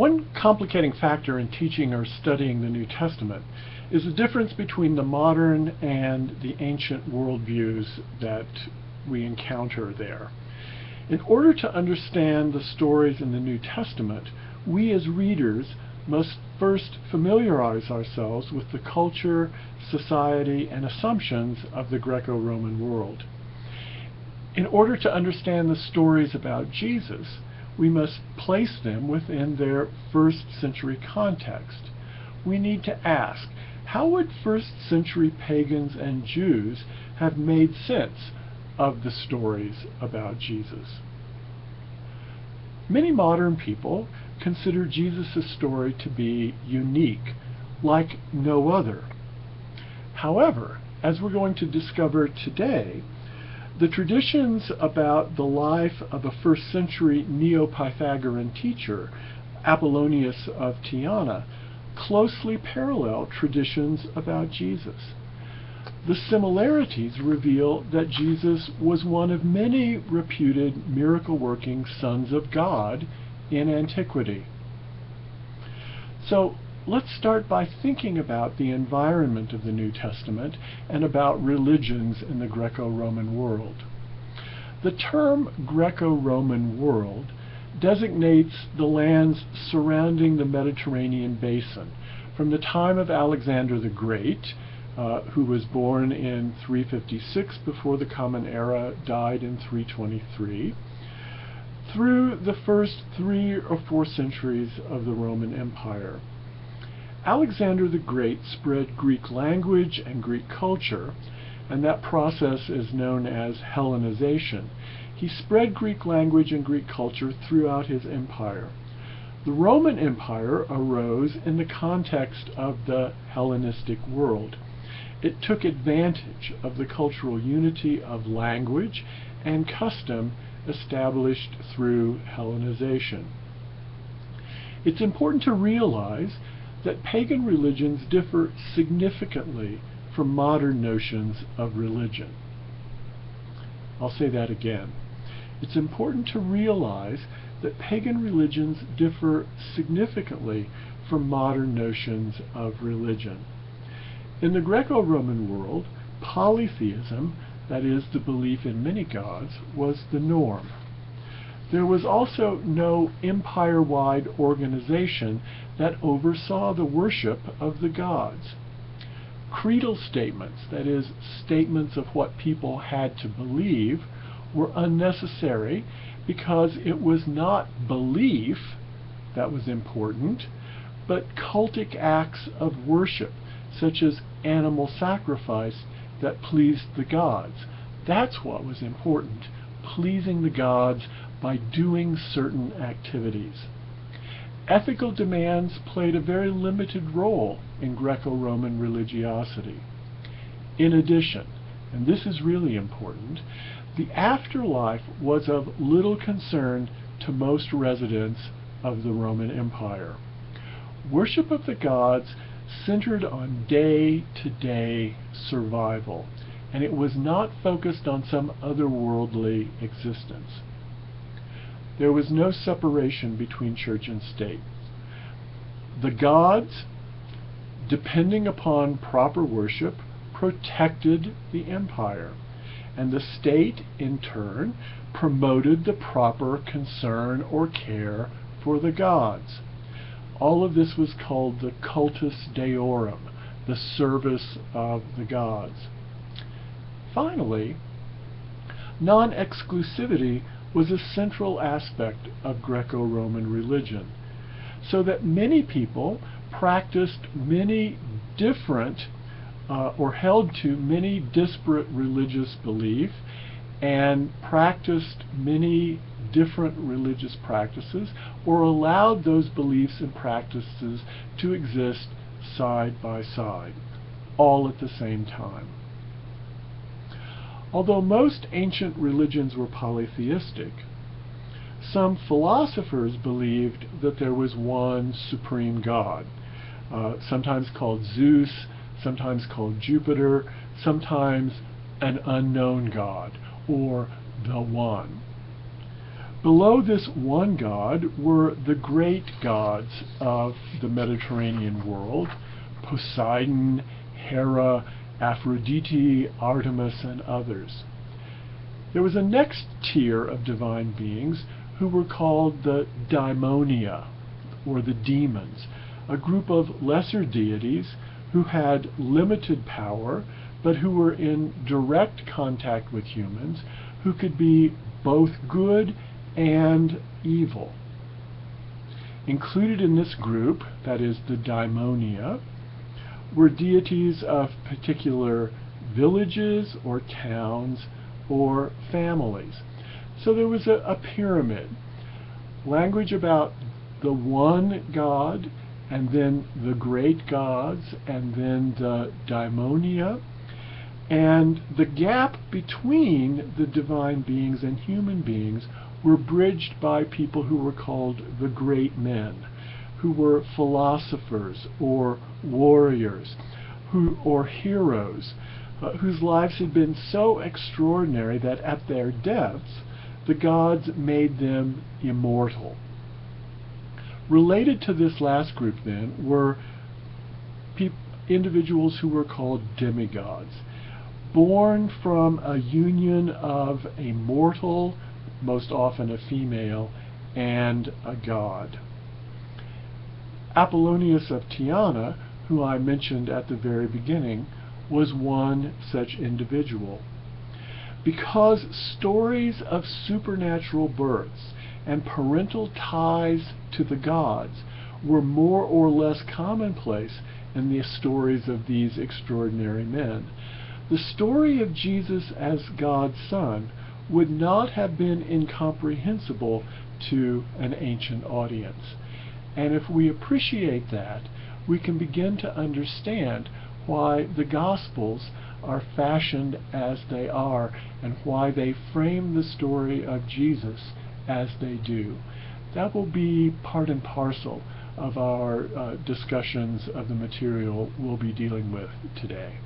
One complicating factor in teaching or studying the New Testament is the difference between the modern and the ancient worldviews that we encounter there. In order to understand the stories in the New Testament, we as readers must first familiarize ourselves with the culture, society, and assumptions of the Greco-Roman world. In order to understand the stories about Jesus, we must place them within their first century context. We need to ask, how would first century pagans and Jews have made sense of the stories about Jesus? Many modern people consider Jesus' story to be unique, like no other. However, as we're going to discover today, the traditions about the life of a first century Neo-Pythagorean teacher, Apollonius of Tyana, closely parallel traditions about Jesus. The similarities reveal that Jesus was one of many reputed miracle-working sons of God in antiquity. So let's start by thinking about the environment of the New Testament and about religions in the Greco-Roman world. The term Greco-Roman world designates the lands surrounding the Mediterranean basin from the time of Alexander the Great, who was born in 356 before the Common Era, died in 323, through the first 3 or 4 centuries of the Roman Empire. Alexander the Great spread Greek language and Greek culture, and that process is known as Hellenization. He spread Greek language and Greek culture throughout his empire. The Roman Empire arose in the context of the Hellenistic world. It took advantage of the cultural unity of language and custom established through Hellenization. It's important to realize that pagan religions differ significantly from modern notions of religion. I'll say that again. It's important to realize that pagan religions differ significantly from modern notions of religion. In the Greco-Roman world, polytheism, that is, the belief in many gods, was the norm. There was also no empire-wide organization that oversaw the worship of the gods. Creedal statements, that is, statements of what people had to believe, were unnecessary because it was not belief that was important, but cultic acts of worship, such as animal sacrifice, that pleased the gods. That's what was important, pleasing the gods by doing certain activities. Ethical demands played a very limited role in Greco-Roman religiosity. In addition, and this is really important, the afterlife was of little concern to most residents of the Roman Empire. Worship of the gods centered on day-to-day survival, and it was not focused on some otherworldly existence. There was no separation between church and state. The gods, depending upon proper worship, protected the empire, and the state, in turn, promoted the proper concern or care for the gods. All of this was called the cultus deorum, the service of the gods. Finally, non-exclusivity was a central aspect of Greco-Roman religion, so that many people practiced many different or held to many disparate religious beliefs and practiced many different religious practices, or allowed those beliefs and practices to exist side by side, all at the same time. Although most ancient religions were polytheistic, some philosophers believed that there was one supreme God, sometimes called Zeus, sometimes called Jupiter, sometimes an unknown God, or the One. Below this one god were the great gods of the Mediterranean world: Poseidon, Hera, Aphrodite, Artemis, and others. There was a next tier of divine beings who were called the daimonia, or the demons, a group of lesser deities who had limited power, but who were in direct contact with humans, who could be both good and evil. Included in this group, that is the daimonia, were deities of particular villages or towns or families. So there was a pyramid. Language about the one god, and then the great gods, and then the daimonia. And the gap between the divine beings and human beings were bridged by people who were called the great men, who were philosophers or warriors, or heroes, whose lives had been so extraordinary that at their deaths the gods made them immortal. Related to this last group, then, were individuals who were called demigods, born from a union of a mortal, most often a female, and a god. Apollonius of Tyana, who I mentioned at the very beginning, was one such individual. Because stories of supernatural births and parental ties to the gods were more or less commonplace in the stories of these extraordinary men, the story of Jesus as God's Son would not have been incomprehensible to an ancient audience. And if we appreciate that, we can begin to understand why the Gospels are fashioned as they are, and why they frame the story of Jesus as they do. That will be part and parcel of our discussions of the material we'll be dealing with today.